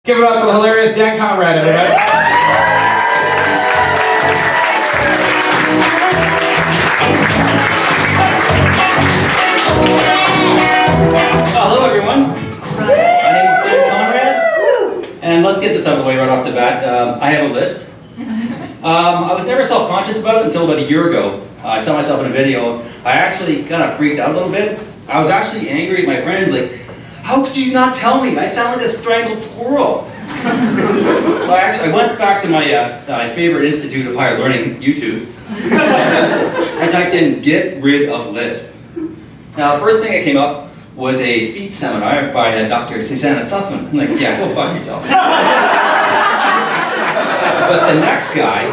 Give it up for the hilarious Dan Conrad, everybody. Hello, everyone. My name is Dan Conrad, and let's get this out of the way right off the bat. I have a lisp. I was never self-conscious about it until about a year ago. I saw myself in a video. I actually kind of freaked out a little bit. I was actually angry at my friends, like, how could you not tell me? I sound like a strangled squirrel. Well, I went back to my favorite institute of higher learning, YouTube. I typed in, get rid of lisp. Now, the first thing that came up was a speech seminar by Dr. Susanna Sussman. I'm like, yeah, go fuck yourself. But the next guy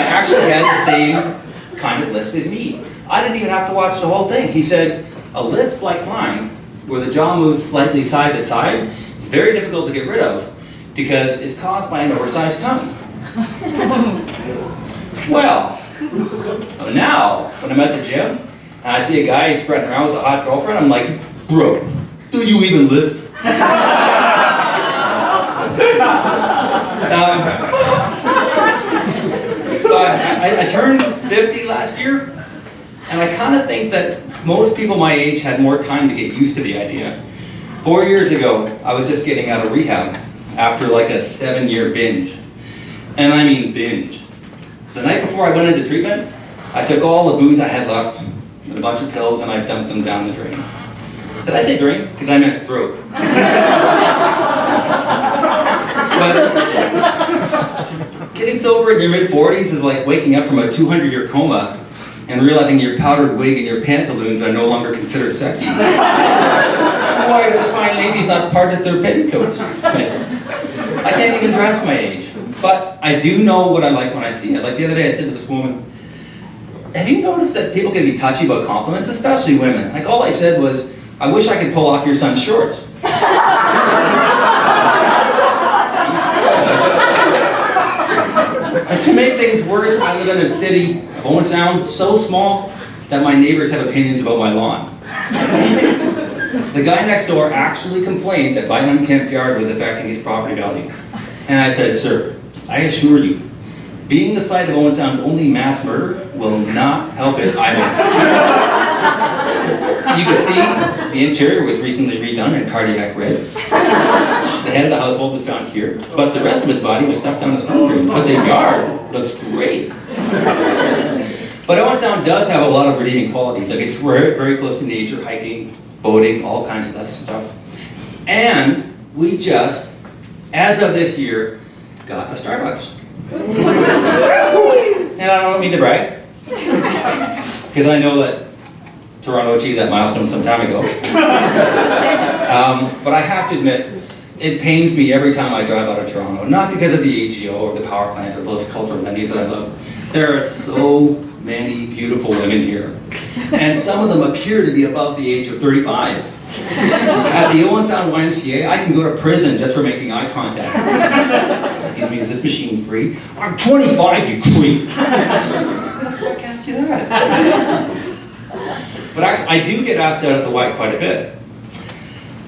actually had the same kind of lisp as me. I didn't even have to watch the whole thing. He said, a lisp like mine, where the jaw moves slightly side to side, is very difficult to get rid of because it's caused by an oversized tongue. Well, now, when I'm at the gym, and I see a guy spreading around with a hot girlfriend, I'm like, bro, do you even lisp? So I turned 50 last year, and I kind of think that most people my age had more time to get used to the idea. 4 years ago, I was just getting out of rehab after like a 7-year binge. And I mean binge. The night before I went into treatment, I took all the booze I had left and a bunch of pills and I dumped them down the drain. Did I say drain? Because I meant throat. But getting sober in your mid-40s is like waking up from a 200-year coma and realizing your powdered wig and your pantaloons are no longer considered sexy. Why do the fine ladies not part at their petticoats? I can't even dress my age, but I do know what I like when I see it. Like the other day I said to this woman, have you noticed that people can be touchy about compliments, especially women? Like all I said was, I wish I could pull off your son's shorts. And to make things worse, I live in a city of Owen Sound so small that my neighbors have opinions about my lawn. The guy next door actually complained that my unkempt yard was affecting his property value. And I said, sir, I assure you, being the site of Owen Sound's only mass murder will not help it either. You can see the interior was recently redone in cardiac red. The head of the household was found here, but the rest of his body was stuffed down the storm drain. But the yard looks great. But Owen Sound does have a lot of redeeming qualities. Like it's very, very close to nature, hiking, boating, all kinds of that stuff. And we just, as of this year, got a Starbucks. And I don't mean to brag, because I know that Toronto achieved that milestone some time ago. But I have to admit, it pains me every time I drive out of Toronto, not because of the AGO or the power plant or those cultural amenities that I love. There are so many beautiful women here, and some of them appear to be above the age of 35. At the Owen Sound YMCA, I can go to prison just for making eye contact. Excuse me, is this machine free? I'm 25, you creep! Who the fuck asked you that? But actually, I do get asked out at the Y quite a bit.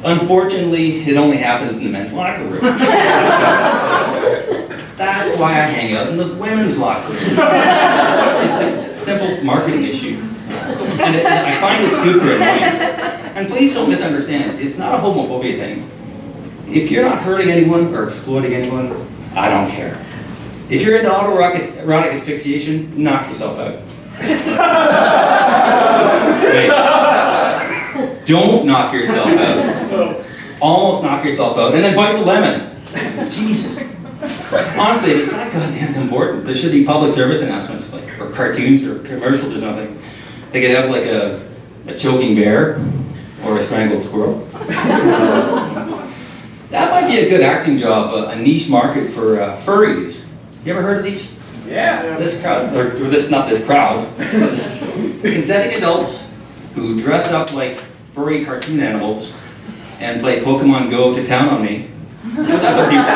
Unfortunately, it only happens in the men's locker room. That's why I hang out in the women's locker room. It's a simple marketing issue. And I find it super annoying. And please don't misunderstand, it's not a homophobia thing. If you're not hurting anyone or exploiting anyone, I don't care. If you're into autoerotic asphyxiation, knock yourself out. Wait. Don't knock yourself out. Almost knock yourself out, and then bite the lemon. Jesus. Honestly, if it's that goddamn important, there should be public service announcements, like, or cartoons or commercials or something. They could have like a choking bear or a strangled squirrel. That might be a good acting job, a niche market for furries. You ever heard of these? Yeah. This crowd, or this, not this crowd, consenting adults who dress up like furry cartoon animals and play Pokemon Go to town on me with other people.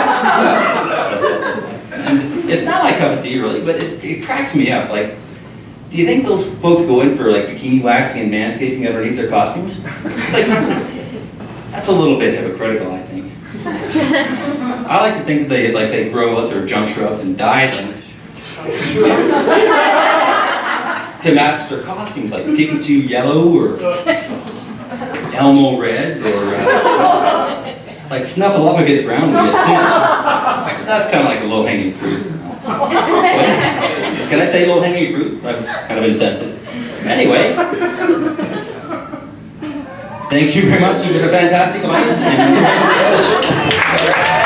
And it's not my cup of tea, really, but it cracks me up. Like, do you think those folks go in for like bikini waxing and manscaping underneath their costumes? It's like, that's a little bit hypocritical, I think. I like to think that they grow out their junk shrubs and dye them to match their costumes, like Pikachu yellow or Elmo red or like Snuffleupagus brown would be a cinch. That's kind of like a low-hanging fruit. Can I say low-hanging fruit? That was kind of insensitive. Anyway, thank you very much. You've been a fantastic audience. And enjoy the show.